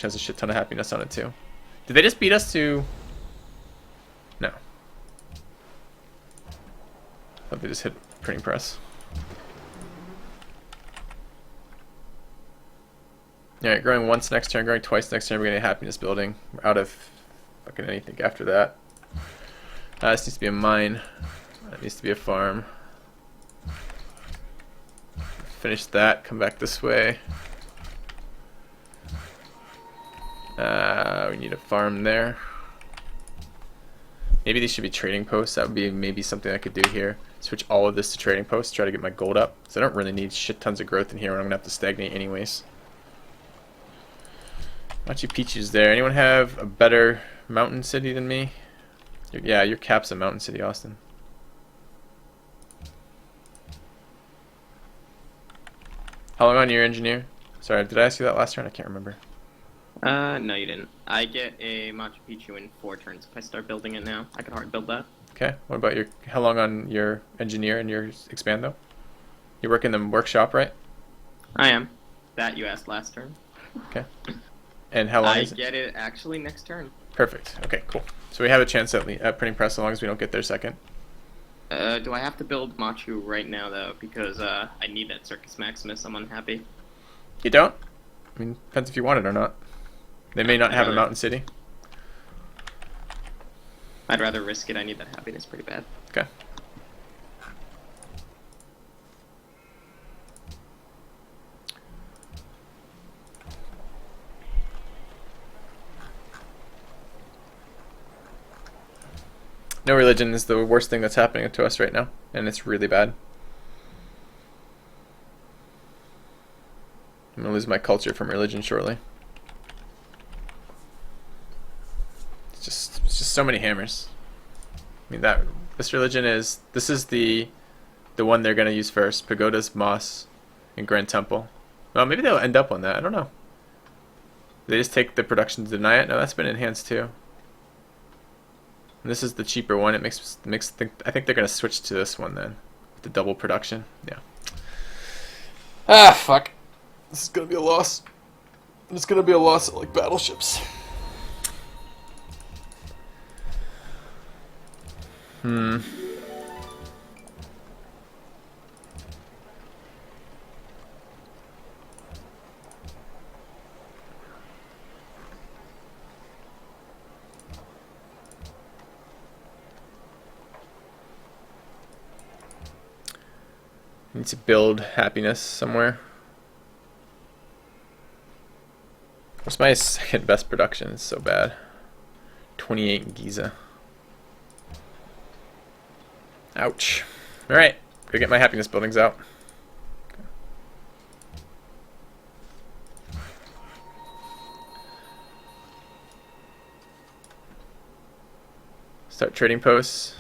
has a shit ton of happiness on it too. Did they just beat us to... No. I thought they just hit printing press. Alright, growing once next turn, growing twice next turn, we're getting a happiness building. We're out of fucking anything after that. This needs to be a mine. That needs to be a farm. Finish that, come back this way. We need a farm there. Maybe these should be trading posts. That would be maybe something I could do here. Switch all of this to trading posts, try to get my gold up. So I don't really need shit tons of growth in here when I'm going to have to stagnate anyways. Machu Picchu's there. Anyone have a better mountain city than me? Yeah, your cap's a mountain city, Austin. How long on your engineer? Sorry, did I ask you that last turn? I can't remember. No, you didn't. I get a Machu Picchu in 4 turns. If I start building it now, I could hard build that. Okay. What about your... How long on your engineer and your expando? You work in the workshop, right? I am. That you asked last turn. Okay. And how long is it? I get it actually next turn. Perfect. Okay, cool. So we have a chance at printing press as long as we don't get there second. Do I have to build Machu right now, though? Because I need that Circus Maximus. I'm unhappy. You don't? I mean, depends if you want it or not. They may not have a mountain city. I'd rather risk it. I need that happiness pretty bad. Okay. No religion is the worst thing that's happening to us right now, and it's really bad. I'm gonna lose my culture from religion shortly. It's just so many hammers. I mean this religion is the one they're gonna use first. Pagodas, Moss, and Grand Temple. Well, maybe they'll end up on that. I don't know. They just take the production to deny it. No, that's been enhanced too. And this is the cheaper one. It makes I think they're gonna switch to this one then, with the double production. Yeah. Ah, fuck. This is gonna be a loss. It's gonna be a loss at like battleships. Need to build happiness somewhere. What's my second best production? It's so bad. 28 in Giza. Ouch. Alright, go get my happiness buildings out. Start trading posts.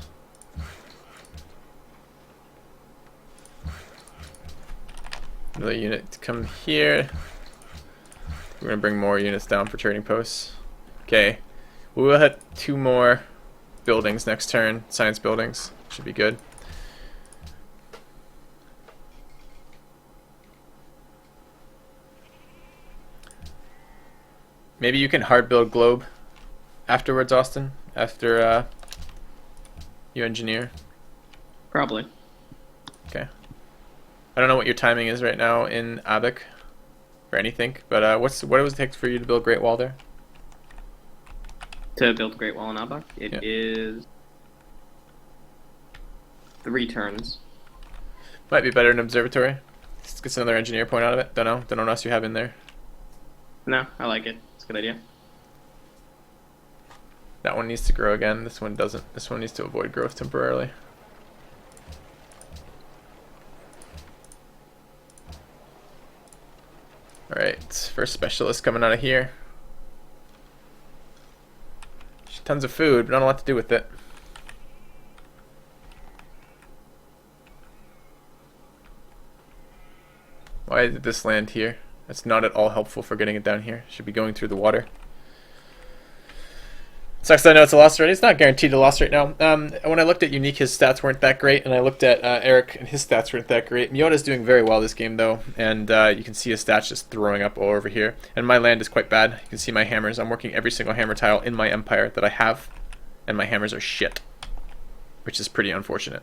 Another unit to come here. We're going to bring more units down for trading posts. Okay, we will hit 2 more buildings next turn. Science buildings. Should be good. Maybe you can hard build globe afterwards, Austin? After you engineer? Probably. Okay. I don't know what your timing is right now in Abic or anything, but what does it take for you to build Great Wall there? To build Great Wall in Abak, it is 3 turns. Might be better in observatory. Just gets another engineer point out of it. Don't know what else you have in there. No, I like it. It's a good idea. That one needs to grow again. This one doesn't. This one needs to avoid growth temporarily. Alright, first specialist coming out of here. Tons of food, but not a lot to do with it. Why did this land here? That's not at all helpful for getting it down here. Should be going through the water. Sucks that I know it's a loss rate. It's not guaranteed a loss right now. When I looked at Unique, his stats weren't that great, and I looked at Eric, and his stats weren't that great. Meota's doing very well this game, though, and you can see his stats just throwing up all over here. And my land is quite bad. You can see my hammers. I'm working every single hammer tile in my empire that I have, and my hammers are shit, which is pretty unfortunate.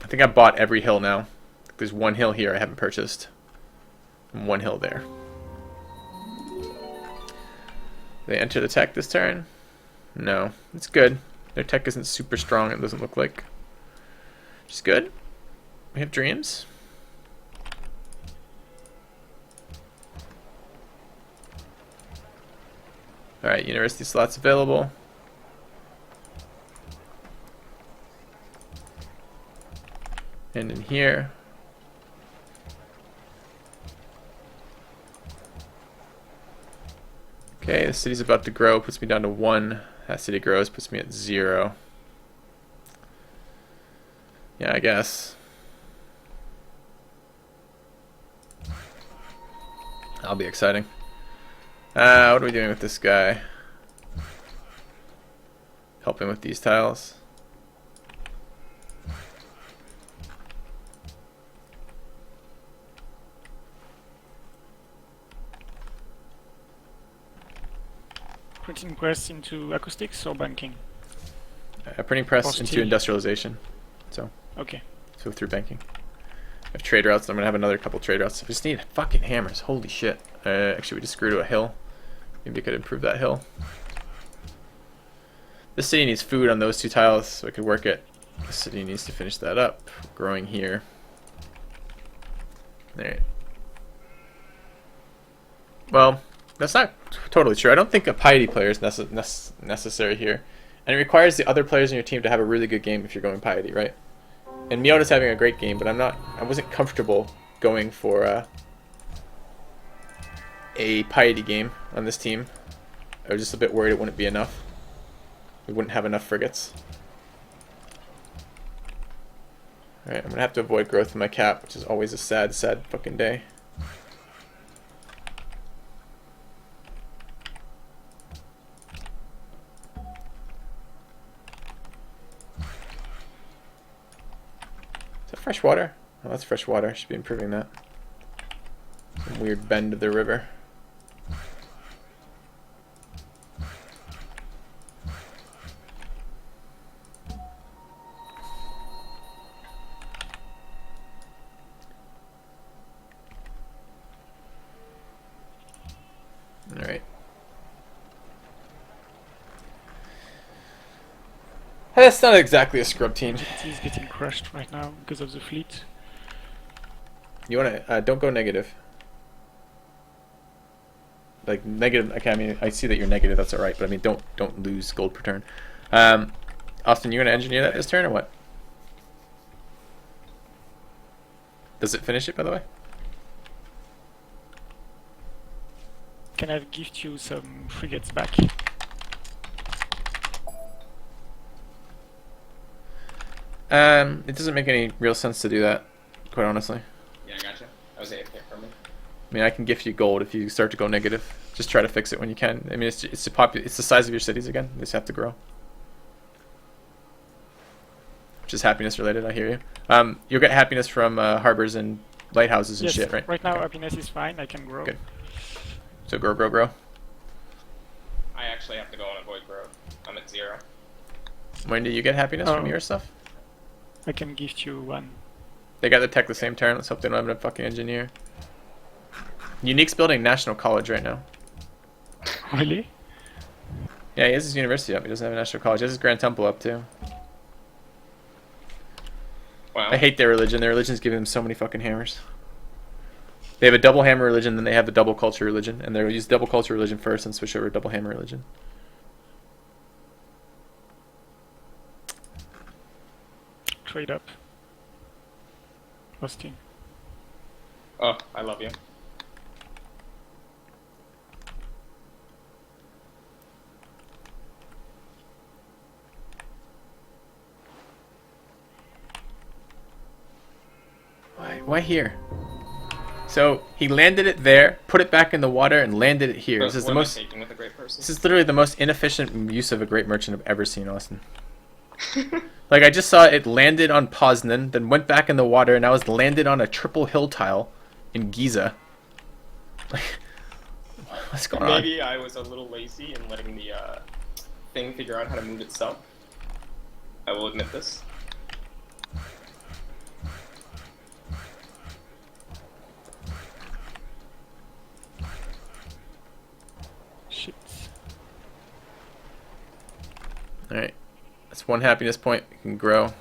I think I bought every hill now. There's one hill here I haven't purchased, and one hill there. They enter the tech this turn? No. It's good. Their tech isn't super strong, it doesn't look like. Which is good. We have dreams. Alright, university slots available. And in here. Okay, the city's about to grow, puts me down to 1. That city grows, puts me at 0. Yeah, I guess. That'll be exciting. What are we doing with this guy? Helping with these tiles. Printing press into acoustics or banking? Printing press Or into steel. industrialization. So Okay. through banking. I have trade routes. I'm gonna have another couple trade routes. I just need fucking hammers. Holy shit. Actually, we just grew to a hill. Maybe I could improve that hill. This city needs food on those 2 tiles, so I could work it. The city needs to finish that up. Growing here. Alright. Well, that's not totally true. I don't think a piety player is necessary here. And it requires the other players in your team to have a really good game if you're going piety, right? And Meota's having a great game, but I wasn't comfortable going for a piety game on this team. I was just a bit worried it wouldn't be enough. We wouldn't have enough frigates. Alright, I'm gonna have to avoid growth in my cap, which is always a sad, sad fucking day. Is that fresh water? Oh, that's fresh water. I should be improving that. Some weird bend of the river. Alright. That's not exactly a scrub team. It is getting crushed right now because of the fleet. You wanna don't go negative. Like negative. Okay, I mean I see that you're negative. That's all right, but I mean don't lose gold per turn. Austin, you gonna engineer that this turn or what? Does it finish it, by the way? Can I gift you some frigates back? It doesn't make any real sense to do that, quite honestly. Yeah, I gotcha. I was AFK for me. I mean, I can gift you gold if you start to go negative. Just try to fix it when you can. I mean, it's the size of your cities again. They just have to grow. Which is happiness related, I hear you. You'll get happiness from harbors and lighthouses and Yes, shit, right? right now Okay. happiness is fine, I can grow. Good. So grow, grow, grow. I actually have to go and avoid growth. I'm at 0. When do you get happiness from Oh. your stuff? I can gift you one. They got the tech the same turn. Let's hope they don't have a fucking engineer. Unique's building National College right now. Really? Yeah, he has his university up. He doesn't have a National College. He has his Grand Temple up too. Wow. I hate their religion. Their religion's giving them so many fucking hammers. They have a double hammer religion, then they have a double culture religion, and they'll use double culture religion first and switch over to double hammer religion. Trade up. Austin. Oh, I love you. Why here? So he landed it there, put it back in the water, and landed it here. But This is what the am I most. taking with a great person? This is literally the most inefficient use of a great merchant I've ever seen, Austin. Like, I just saw it landed on Poznan, then went back in the water, and now it's landed on a triple hill tile in Giza. Like, what's going on? Maybe I was a little lazy in letting the thing figure out how to move itself. I will admit this. Shit. Alright. That's one happiness point. You can grow.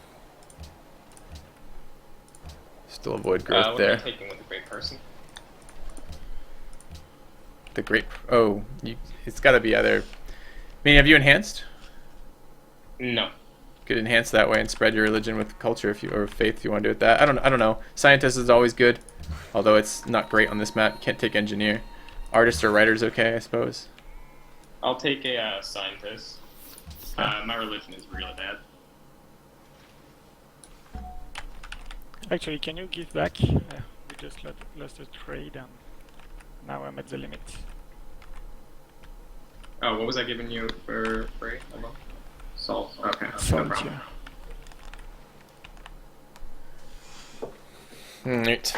Still avoid growth What there. am I taking with a great person? The great. Oh, it's got to be either. I mean, have you enhanced? No. Could enhance that way and spread your religion with culture if you or faith if you want to do it that. I don't know. Scientist is always good, although it's not great on this map. Can't take engineer. Artist or writer's okay, I suppose. I'll take a scientist. My religion is really bad. Actually, can you give back? We just lost a trade and now I'm at the limit. Oh, what was I giving you for free? Salt. Okay, no Salt, problem. yeah. Alright.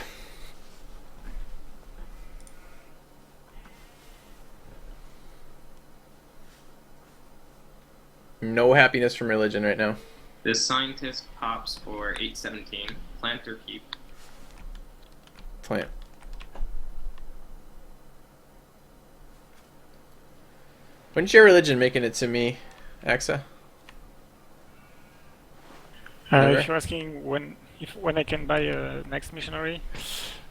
No happiness from religion right now. This scientist pops for 817. Plant or keep? Plant. When's your religion making it to me, Axa? Never? If you're asking when I can buy a next missionary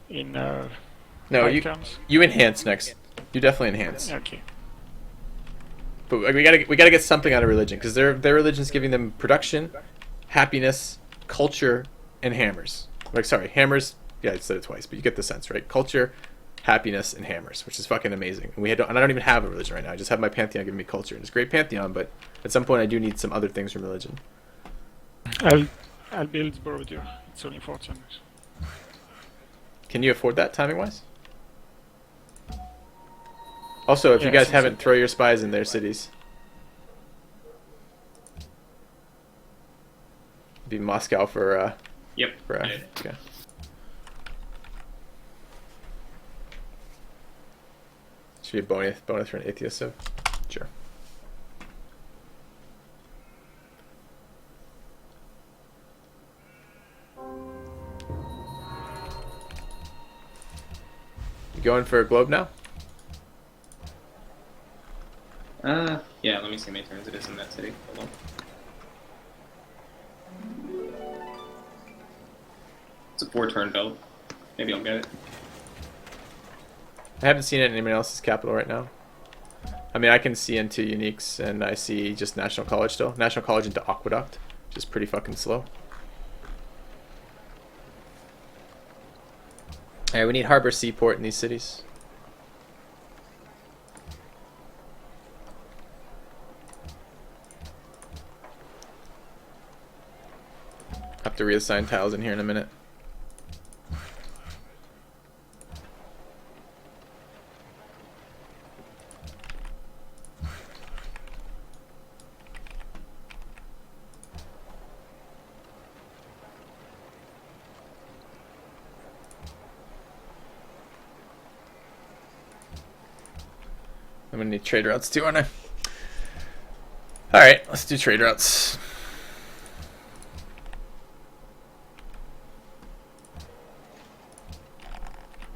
in No, five terms? you enhance next. You definitely enhance. Okay. But like, we gotta get something out of religion because their religion's giving them production, happiness, culture, and hammers. Like sorry, hammers. Yeah, I said it twice, but you get the sense, right? Culture, happiness, and hammers, which is fucking amazing. And and I don't even have a religion right now. I just have my pantheon giving me culture, and it's a great pantheon. But at some point, I do need some other things from religion. I'll build Border. It's only 4 terms. Can you afford that timing wise? Also, if you Yeah, guys since haven't, throw your spies in their cities. Be Moscow for Yep. I did. okay. Should be a bonus for an atheist, so sure. You going for a globe now? Yeah, let me see how many turns it is in that city. Hold on. It's a 4-turn build. Maybe I'll get it. I haven't seen it in anyone else's capital right now. I mean, I can see into Uniques, and I see just National College still. National College into Aqueduct, which is pretty fucking slow. Alright, we need harbor seaport in these cities. Have to reassign tiles in here in a minute. I'm gonna need trade routes too, aren't I? Alright, let's do trade routes.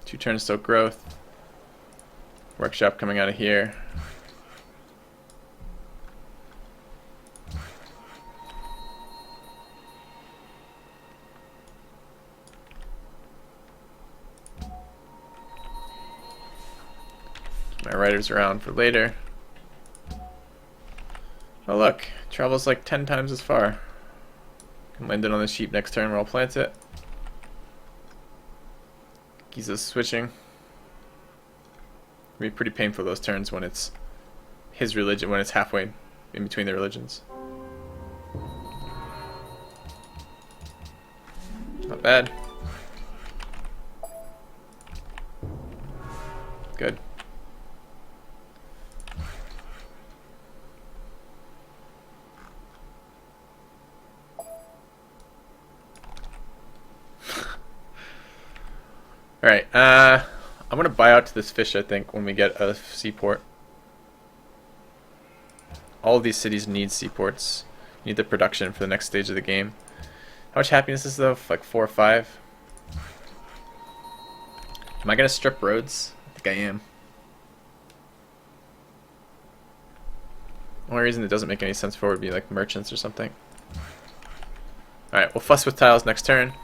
Two turns till growth. Workshop coming out of here. My writer's around for later. Oh look, travels like 10 times as far. Can land it on the sheep next turn where I'll plant it. Giza's switching. It'll be pretty painful those turns when it's his religion, when it's halfway in between their religions. Not bad. Good. Alright, I'm gonna buy out to this fish, I think, when we get a seaport. All of these cities need seaports. Need the production for the next stage of the game. How much happiness is though? Like 4 or 5? Am I gonna strip roads? I think I am. The only reason it doesn't make any sense for it would be like merchants or something. Alright, we'll fuss with tiles next turn.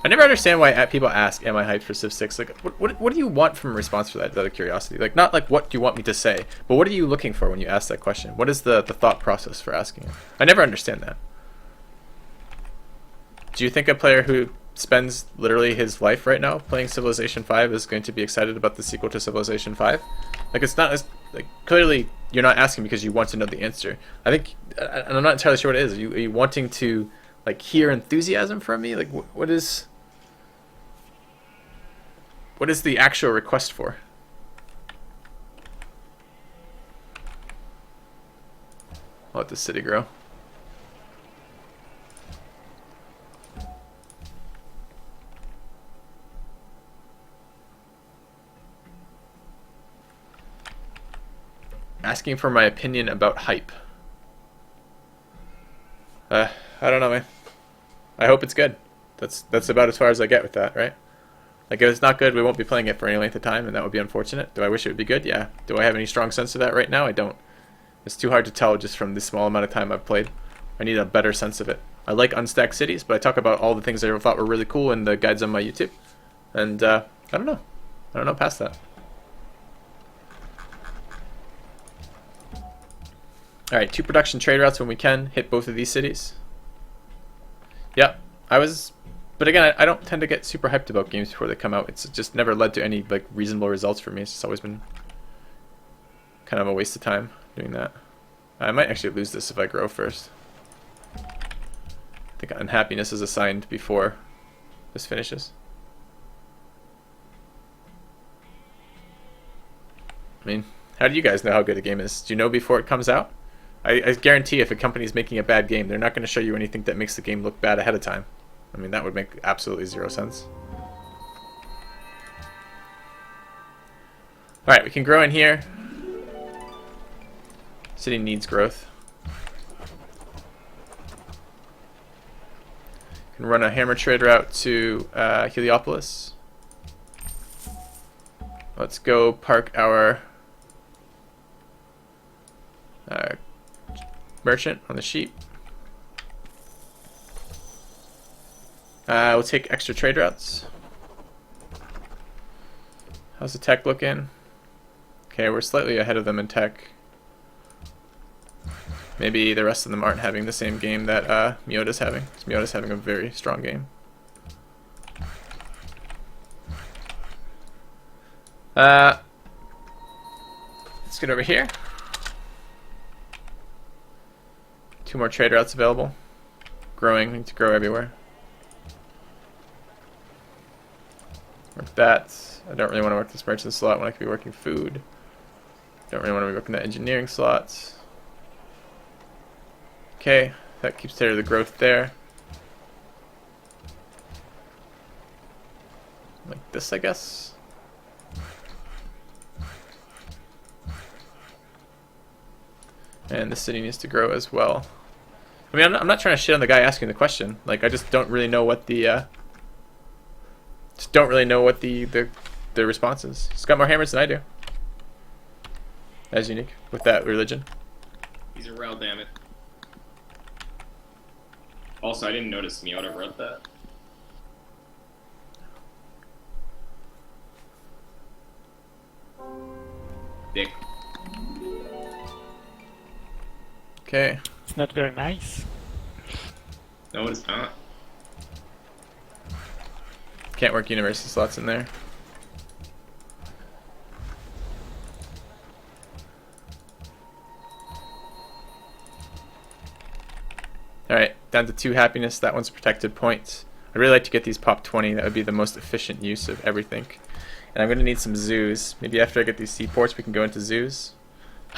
I never understand why people ask, am I hyped for Civ 6? Like, what do you want from a response for that, out of curiosity? Like, not like what do you want me to say, but what are you looking for when you ask that question? What is the thought process for asking it? I never understand that. Do you think a player who spends literally his life right now playing Civilization 5 is going to be excited about the sequel to Civilization 5? Like, it's not as, like, clearly you're not asking because you want to know the answer. I think, and I'm not entirely sure what it is. Are you wanting to, like, hear enthusiasm from me? Like, what is the actual request for? I'll let this city grow. Asking for my opinion about hype. I don't know, man. I hope it's good. That's about as far as I get with that, right? Like, if it's not good, we won't be playing it for any length of time, and that would be unfortunate. Do I wish it would be good? Yeah. Do I have any strong sense of that right now? I don't. It's too hard to tell just from the small amount of time I've played. I need a better sense of it. I like unstacked cities, but I talk about all the things I thought were really cool in the guides on my YouTube. And, I don't know. I don't know past that. Alright, 2 production trade routes when we can. Hit both of these cities. Yep. But again, I don't tend to get super hyped about games before they come out. It's just never led to any like reasonable results for me. It's just always been kind of a waste of time doing that. I might actually lose this if I grow first. I think unhappiness is assigned before this finishes. I mean, how do you guys know how good a game is? Do you know before it comes out? I guarantee if a company's making a bad game, they're not going to show you anything that makes the game look bad ahead of time. I mean, that would make absolutely 0 sense. Alright, we can grow in here. City needs growth. Can run a hammer trade route to Heliopolis. Let's go park our merchant on the sheep. We'll take extra trade routes. How's the tech looking? Okay, we're slightly ahead of them in tech. Maybe the rest of them aren't having the same game that Meota's having. Meota's having a very strong game. Let's get over here. 2 more trade routes available. Growing, we need to grow everywhere. Work that. I don't really want to work this merchant slot when I could be working food. Don't really want to be working the engineering slots. Okay, that keeps care of the growth there. Like this, I guess. And the city needs to grow as well. I mean, I'm not trying to shit on the guy asking the question. Like, I just don't really know what the the response is. He's got more hammers than I do. That's unique with that religion. He's a rel, damn it. Also, I didn't notice Meota wrote that. Dick. Okay. It's not very nice. No, it's not. Can't work university slots in there. Alright, down to 2 happiness. That one's protected points. I'd really like to get these pop 20. That would be the most efficient use of everything. And I'm going to need some zoos. Maybe after I get these seaports, we can go into zoos.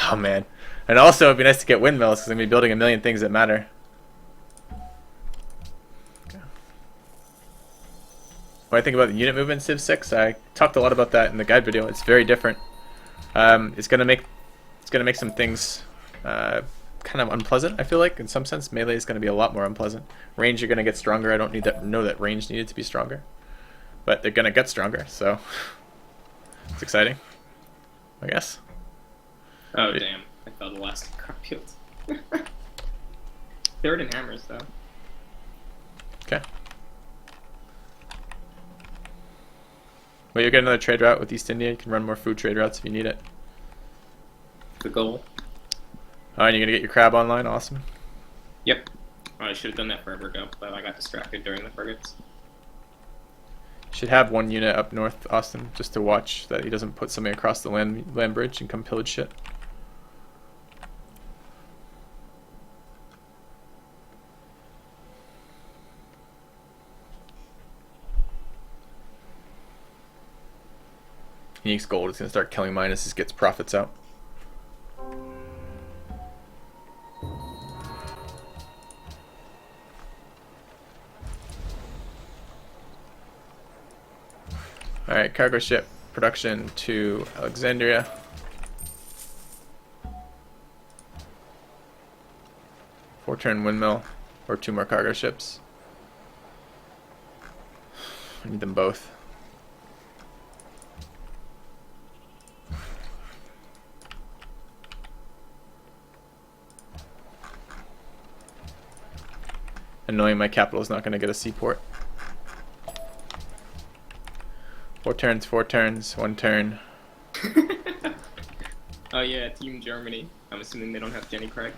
Oh, man. And also, it'd be nice to get windmills, because I'm going to be building a million things that matter. When I think about the unit movement in Civ 6, I talked a lot about that in the guide video. It's very different. It's going to make some things kind of unpleasant, I feel like. In some sense, melee is going to be a lot more unpleasant. Range, you're going to get stronger. I don't know that range needed to be stronger. But they're going to get stronger, so it's exciting, I guess. Oh, damn. I fell the last cartfield. Third in hammers, though. Okay. Well, you'll get another trade route with East India. You can run more food trade routes if you need it. The goal. Oh, and you're going to get your crab online? Awesome. Yep. Oh, I should have done that forever ago, but I got distracted during the frigates. Should have one unit up north, Austin, just to watch that he doesn't put something across the land bridge and come pillage shit. He needs gold. He's going to start killing minuses, gets profits out. Alright, cargo ship production to Alexandria. Four-turn windmill, or 2 more cargo ships. I need them both. Annoying, my capital is not going to get a seaport. 4 turns, 1 turn. Oh yeah, Team Germany. I'm assuming they don't have Jenny Craig.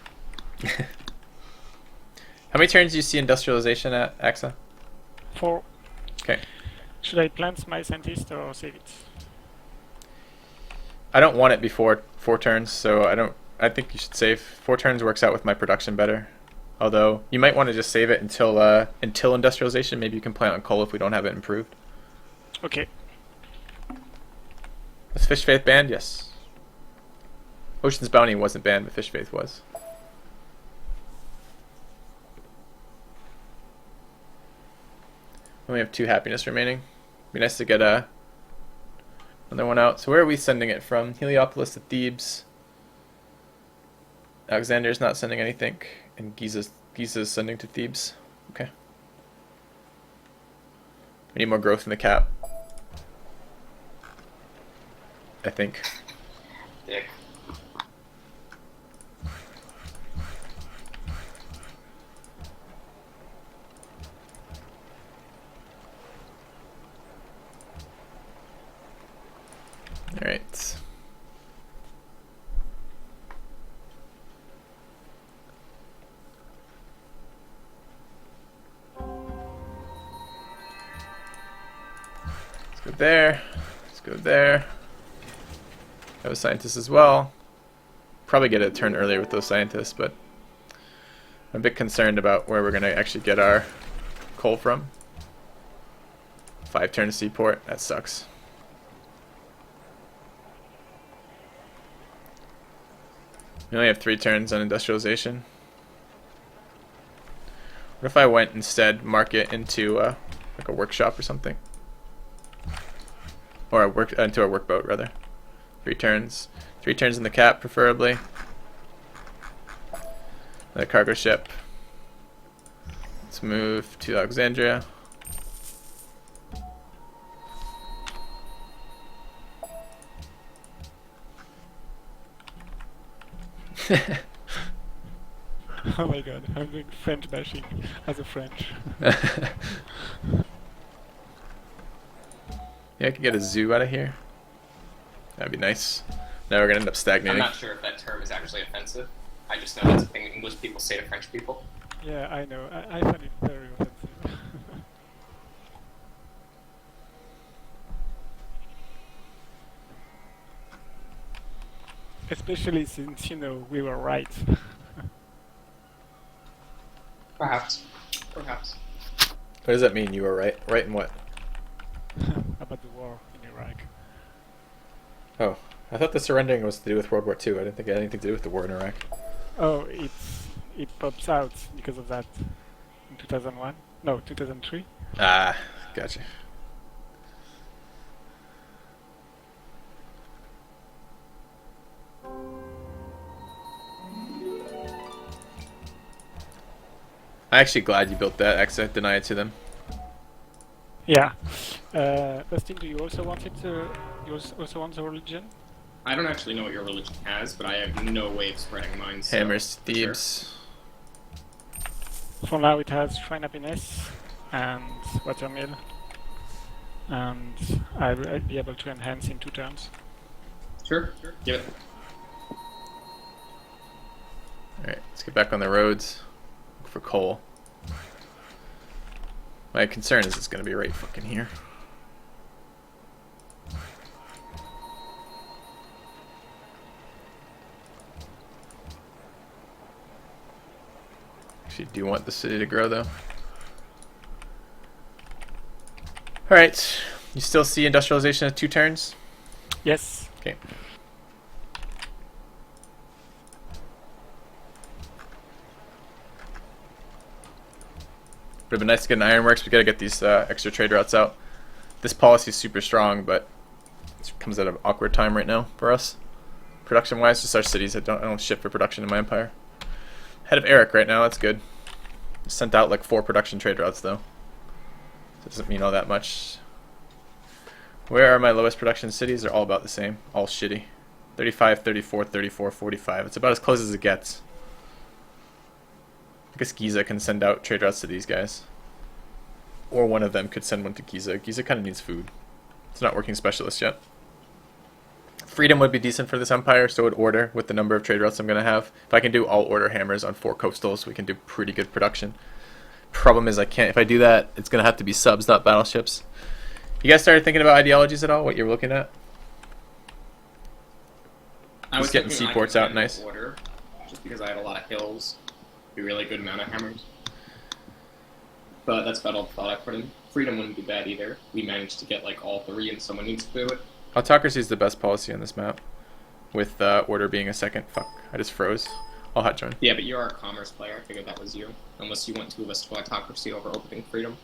How many turns do you see industrialization at, AXA? 4. Okay. Should I plant my scientist or save it? I don't want it before 4 turns, so I think you should save. 4 turns works out with my production better. Although, you might want to just save it until industrialization. Maybe you can plant on coal if we don't have it improved. Okay. Was Fish Faith banned? Yes. Ocean's Bounty wasn't banned, but Fish Faith was. We only have 2 happiness remaining. Be nice to get another one out. So where are we sending it from? Heliopolis to Thebes. Alexander's not sending anything, and Giza's sending to Thebes. Okay. We need more growth in the cap, I think. Dick. All right. Let's go there. Let's go there. Have a scientist as well. Probably get a turn earlier with those scientists, but I'm a bit concerned about where we're going to actually get our coal from. 5 turn seaport. That sucks. We only have 3 turns on industrialization. What if I went instead market into like a workshop or something? Or into a workboat rather. 3 turns. 3 turns in the cap preferably. Another cargo ship. Let's move to Alexandria. Oh my god, I'm doing French bashing as a French. Yeah, I could get a zoo out of here. That'd be nice. Now we're gonna end up I'm stagnating. not sure if that term is actually offensive. I just know that's a thing English people say to French people. Yeah, I know. I find it very offensive. Especially since, you know, we were right. Perhaps. Perhaps. What does that mean? You were right? Right in what? About the war in Iraq. Oh, I thought the surrendering was to do with World War II. I didn't think it had anything to do with the war in Iraq. Oh, it pops out because of that in 2001. No, 2003. Ah, gotcha. I'm actually glad you built that. Actually, deny it to them. Yeah. Austint, do you also want it? You also want the religion? I don't actually know what your religion has, but I have no way of spreading mine. So, Hammers, for sure. Thebes. For now, it has Shrine Happiness and Watermill, and I'll be able to enhance in 2 turns. Sure. Give it. Alright, let's get back on the roads. Look for coal. My concern is it's going to be right fucking here. Actually, do you want the city to grow, though? Alright, you still see industrialization at 2 turns? Yes. Okay. Would have been nice to get an ironworks. We got to get these extra trade routes out. This policy is super strong, but it comes at an awkward time right now for us. Production-wise, just our cities. I don't ship for production in my empire. Head of Erik right now. That's good. Sent out like 4 production trade routes though. So it doesn't mean all that much. Where are my lowest production cities? They're all about the same. All shitty. 35, 34, 34, 45. It's about as close as it gets. I guess Giza can send out trade routes to these guys. Or one of them could send one to Giza. Giza kind of needs food. It's not working specialist yet. Freedom would be decent for this empire, so would order with the number of trade routes I'm going to have. If I can do all order hammers on 4 coastals, we can do pretty good production. Problem is I can't. If I do that, it's going to have to be subs, not battleships. You guys started thinking about ideologies at all? What you're looking at? I was Just getting thinking I seaports could out get nice. Order, just because I have a lot of hills. Be a really good amount of hammers. But that's about all the thought I put in. Freedom wouldn't be bad either. We managed to get like all 3 and someone needs to do it. Autocracy is the best policy on this map. With order being a second. Fuck, I just froze. I'll hot join. Yeah, but you're our commerce player. I figured that was you. Unless you went to a list of autocracy over opening freedom.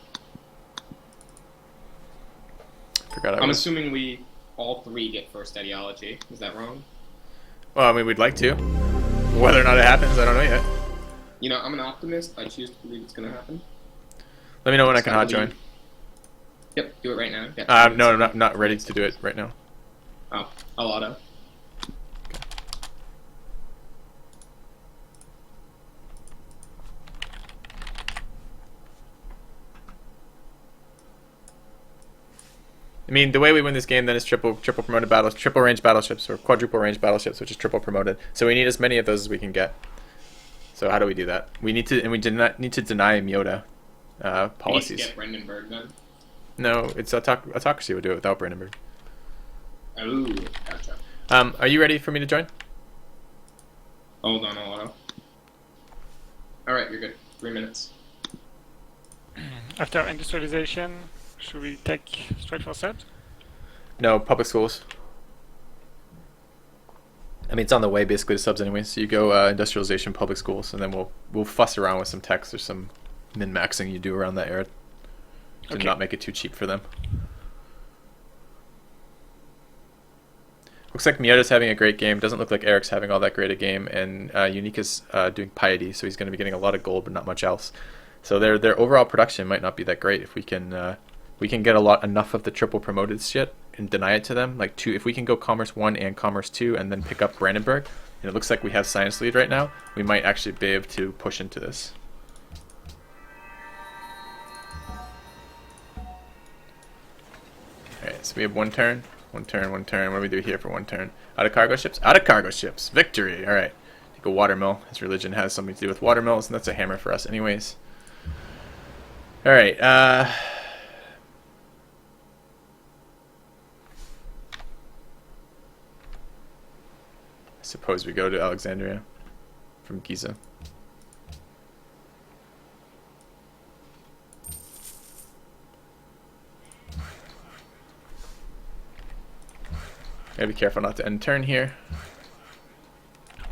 Forgot I I'm was. assuming we all 3 get first ideology. Is that wrong? Well, I mean, we'd like to. Whether or not it happens, I don't know yet. You know, I'm an optimist. I choose to believe it's going to happen. Let me know when I Just can gotta hot join. believe. Yep, do it right now. Got 2 No, minutes. I'm not ready to do it right now. Oh, I'll auto. I mean, the way we win this game then is triple promoted battles, triple range battleships, or quadruple range battleships, which is triple promoted. So we need as many of those as we can get. So how do we do that? We need to, and we did not need to deny Meota policies. You need to get Brandenburg then. No, it's autocracy would do it without Brandenburg. Oh, gotcha. Are you ready for me to join? Hold on, I'll auto. Alright, you're good. 3 minutes. After industrialization, should we take straight for set? No, public schools. I mean, it's on the way basically to subs anyway. So you go industrialization, public schools, and then we'll fuss around with some text or some min-maxing you do around that era to Okay. not make it too cheap for them. Looks like Meota's having a great game. Doesn't look like Erik's having all that great a game, and Unica's doing piety, so he's going to be getting a lot of gold, but not much else. So their overall production might not be that great if we can get enough of the triple promoted shit and deny it to them. Like if we can go Commerce 1 and Commerce 2 and then pick up Brandenburg, and it looks like we have Science Lead right now, we might actually be able to push into this. Alright, so we have 1 turn. 1 turn, 1 turn. What do we do here for 1 turn? Out of cargo ships? Out of cargo ships! Victory! Alright. Take a watermill. His religion has something to do with watermills, and that's a hammer for us anyways. Alright, I suppose we go to Alexandria from Giza. Gotta be careful not to end turn here.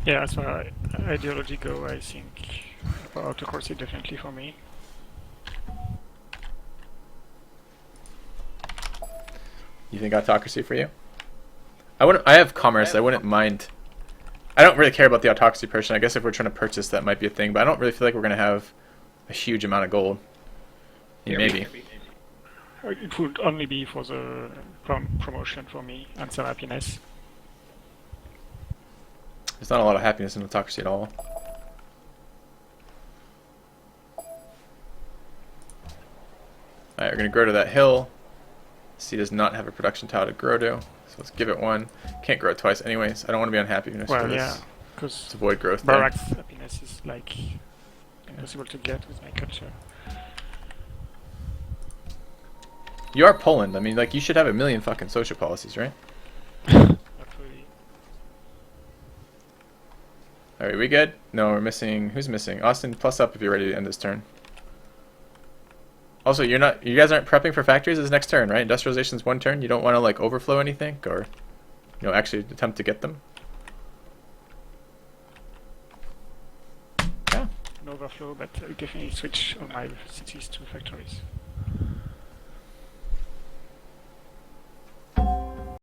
Yeah, as far as ideology go, I think autocracy definitely for me. You think autocracy for you? I wouldn't. I have commerce. I wouldn't mind. I don't really care about the autocracy portion. I guess if we're trying to purchase, that might be a thing. But I don't really feel like we're gonna have a huge amount of gold. Yeah, maybe. It would only be for the promotion for me and some happiness. There's not a lot of happiness in autocracy at all. Alright, we're gonna grow to that hill. C does not have a production tile to grow to, so let's give it one. Can't grow it twice anyways. I don't want to be unhappy next to Well, this. yeah, because Let's avoid growth there. Barak's happiness is like impossible to get with my culture. You are Poland. I mean, like, you should have a million fucking social policies, right? Not really. Alright, we good? No, we're missing... Who's missing? Austin, plus up if you're ready to end this turn. Also, you guys aren't prepping for factories this next turn, right? Industrialization's one turn. You don't want to, like, overflow anything? Or, actually attempt to get them? An overflow, but I'll definitely switch all my cities to factories.